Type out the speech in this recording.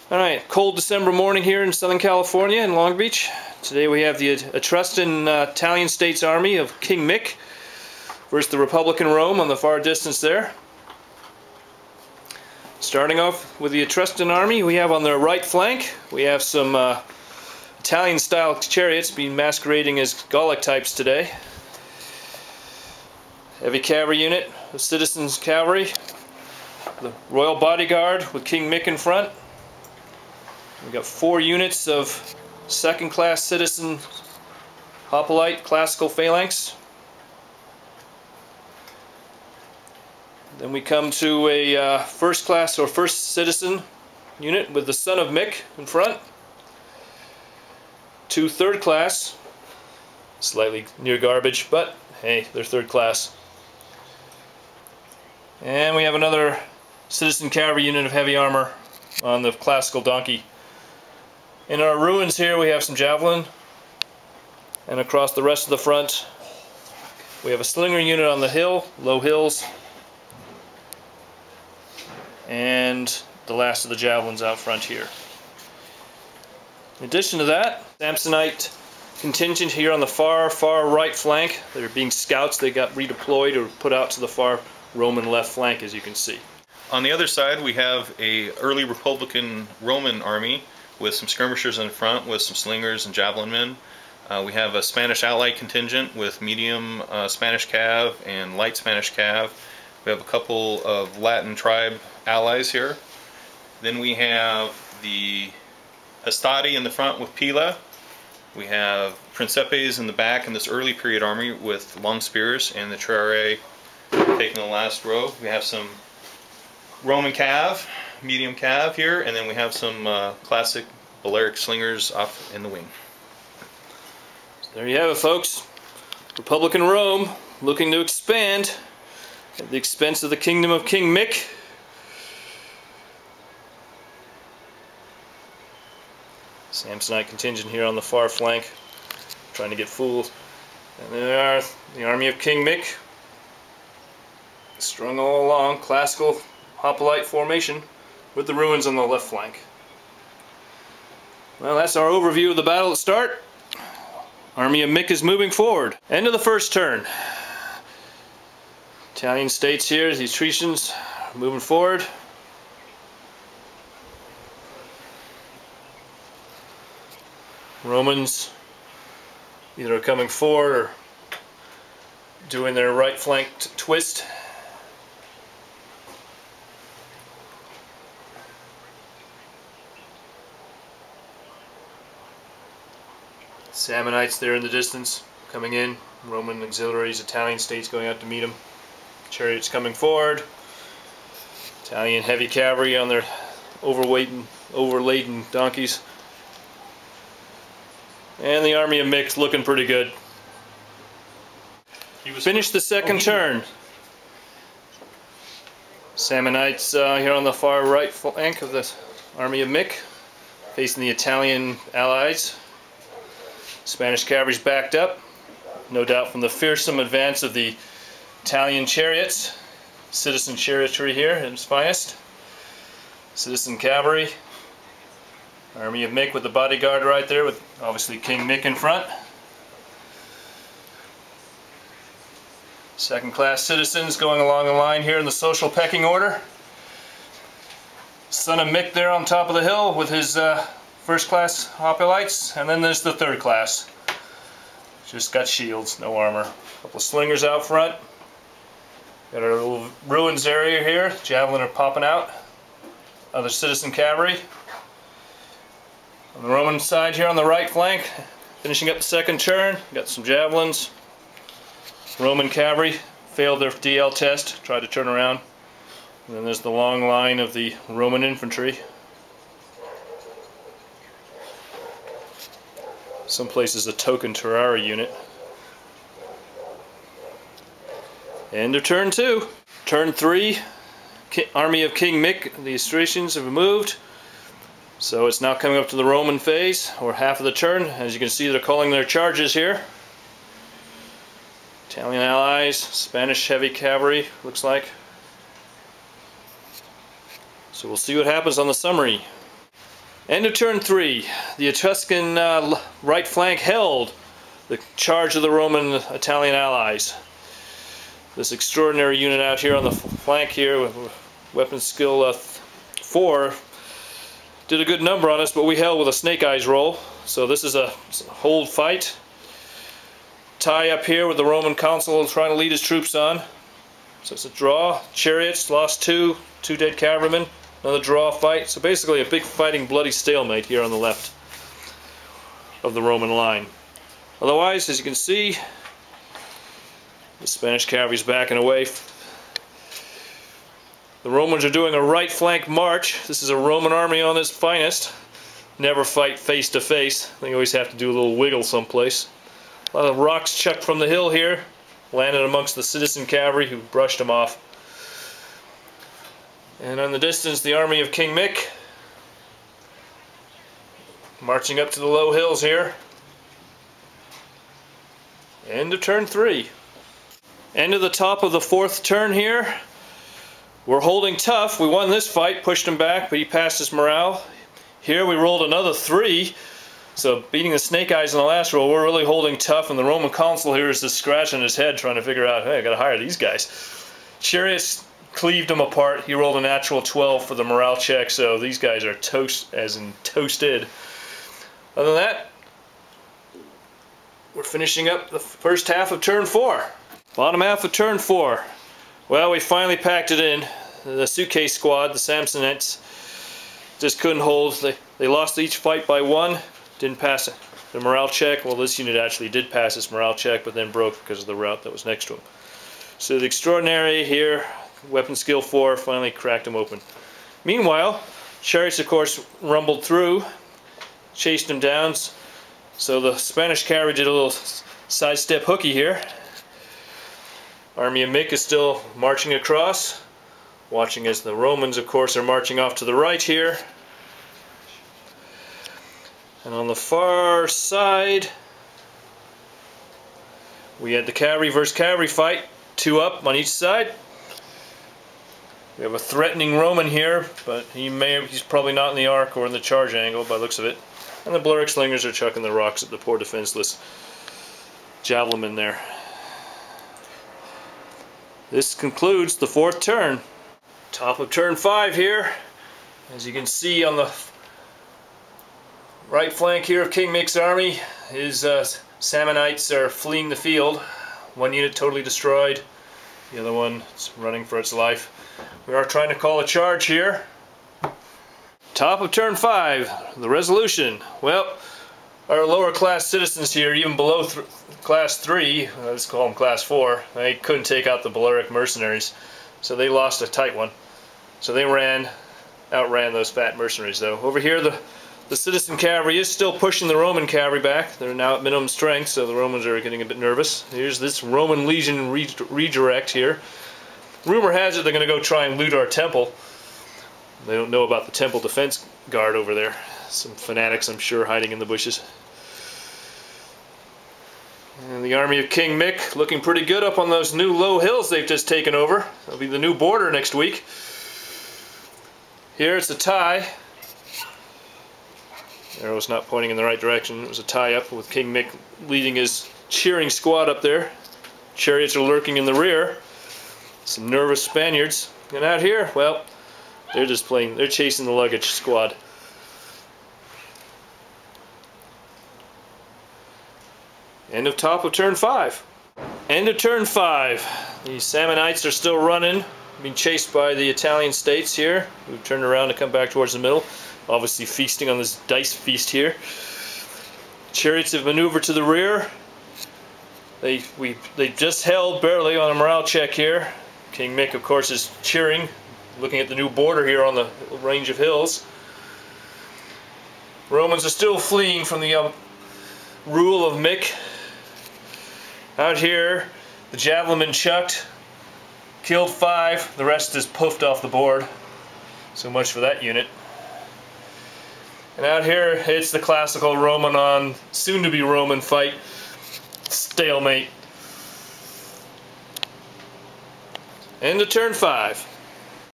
Alright, cold December morning here in Southern California in Long Beach. Today we have the Etruscan Italian States Army of King Mick versus the Republican Rome on the far distance there. Starting off with the Etruscan army, we have on their right flank, we have some Italian style chariots being masquerading as Gallic types today. Heavy cavalry unit of citizens cavalry, the Royal Bodyguard with King Mick in front. We've got 4 units of second-class citizen hoplite classical phalanx. Then we come to a first-class or first citizen unit with the son of Mick in front. 2 third-class, slightly near garbage, but hey, they're third-class. And we have another citizen cavalry unit of heavy armor on the classical donkey. In our ruins here we have some javelin, and across the rest of the front we have a slinger unit on the hill, low hills, and the last of the javelins out front here. In addition to that, Samsonite contingent here on the far right flank. They're being scouts. They got redeployed or put out to the far Roman left flank, as you can see. On the other side we have a early Republican Roman army with some skirmishers in front with some slingers and javelin men. We have a Spanish allied contingent with medium Spanish cav and light Spanish cav. We have a couple of Latin tribe allies here. Then we have the Hastati in the front with Pila. We have Principes in the back in this early period army with long spears, and the Triare taking the last row. We have some Roman cav, medium cav here, and then we have some classic Balearic slingers off in the wing. So there you have it, folks. Republican Rome looking to expand at the expense of the kingdom of King Mick. Samsonite contingent here on the far flank, trying to get fooled. And there are the army of King Mick, strung all along, classical hoplite formation, with the ruins on the left flank. Well, that's our overview of the battle at start. Army of Mick is moving forward. End of the first turn. Italian states here, the Etruscans moving forward. Romans either coming forward or doing their right flank twist. Sammonites there in the distance coming in. Roman auxiliaries, Italian states going out to meet them. Chariots coming forward. Italian heavy cavalry on their overladen donkeys. And the army of Mick's looking pretty good. Finished the second turn. Sammonites here on the far right flank of the army of Mick, facing the Italian allies. Spanish cavalry's backed up, no doubt from the fearsome advance of the Italian chariots. Citizen chariotry here at its finest. Citizen cavalry. Army of Mick with the bodyguard right there, with obviously King Mick in front. Second-class citizens going along the line here in the social pecking order. Son of Mick there on top of the hill with his first-class hoplites, and then there's the third class. Just got shields, no armor. A couple of slingers out front. Got our little ruins area here. Javelin are popping out. Other citizen cavalry. On the Roman side here on the right flank, finishing up the second turn, got some javelins. Roman cavalry failed their DL test, tried to turn around. And then there's the long line of the Roman infantry. Some places a token Terrari unit. End of turn 2. Turn 3, Army of King Mick, the Etruscans have moved. So it's now coming up to the Roman phase, or half of the turn. As you can see, they're calling their charges here. Italian allies, Spanish heavy cavalry, looks like. So we'll see what happens on the summary. End of turn 3. The Etruscan right flank held the charge of the Roman Italian allies. This extraordinary unit out here on the flank here with weapon skill 4 did a good number on us, but we held with a snake eyes roll. So this is a hold fight. Tie up here with the Roman consul trying to lead his troops on. So it's a draw. Chariots lost 2 dead cavalrymen. Another draw fight. So basically a big fighting bloody stalemate here on the left of the Roman line. Otherwise, as you can see, the Spanish cavalry's backing away. The Romans are doing a right flank march. This is a Roman army on its finest. Never fight face to face. They always have to do a little wiggle someplace. A lot of rocks chucked from the hill here, landed amongst the citizen cavalry who brushed them off. And on the distance, the army of King Mick marching up to the low hills here. End of turn 3. End of the top of the 4th turn here. We're holding tough. We won this fight, pushed him back, but he passed his morale. Here we rolled another 3. So beating the snake eyes in the last roll, we're really holding tough, and the Roman consul here is just scratching his head trying to figure out, hey, I gotta hire these guys. Chariots cleaved him apart. He rolled a natural 12 for the morale check, so these guys are toast, as in toasted. Other than that, we're finishing up the first half of turn 4. Bottom half of turn 4. Well, we finally packed it in. The suitcase squad, the Samsonites, just couldn't hold. They lost each fight by 1. Didn't pass the morale check. Well, this unit actually did pass its morale check, but then broke because of the route that was next to him. So the extraordinary here, weapon skill 4, finally cracked him open. Meanwhile, chariots, of course, rumbled through, chased him down. So the Spanish cavalry did a little sidestep hooky here. Army of Mick is still marching across, watching as the Romans, of course, are marching off to the right here. And on the far side, we had the cavalry versus cavalry fight, 2 up on each side. We have a threatening Roman here, but he's probably not in the arc or in the charge angle by the looks of it. And the Balearic slingers are chucking the rocks at the poor defenseless javelinmen there. This concludes the 4th turn. Top of turn 5 here. As you can see on the right flank here of King Mick's army, his Samnites are fleeing the field. One unit totally destroyed. The other one is running for its life. We are trying to call a charge here. Top of turn 5, the resolution. Well, our lower class citizens here, even below class 3, let's call them class 4, they couldn't take out the Balearic mercenaries, so they lost a tight one. So they outran those fat mercenaries though. Over here the citizen cavalry is still pushing the Roman cavalry back. They're now at minimum strength, so the Romans are getting a bit nervous. Here's this Roman legion redirect here. Rumor has it they're going to go try and loot our temple. They don't know about the temple defense guard over there. Some fanatics, I'm sure, hiding in the bushes. And the army of King Mick looking pretty good up on those new low hills they've just taken over. That'll be the new border next week. Here it's a tie. Arrow's not pointing in the right direction. It was a tie-up with King Mick leading his cheering squad up there. Chariots are lurking in the rear. Some nervous Spaniards. And out here, well, they're chasing the luggage squad. End of top of turn 5. End of turn 5. The Samnites are still running, being chased by the Italian states here. We've turned around to come back towards the middle. Obviously feasting on this dice feast here. Chariots have maneuvered to the rear. They just held barely on a morale check here. King Mick, of course, is cheering, looking at the new border here on the range of hills. Romans are still fleeing from the rule of Mick. Out here, the javelinmen chucked, killed 5. The rest is poofed off the board. So much for that unit. And out here, it's the classical Roman on soon-to-be Roman fight. Stalemate. End of turn 5.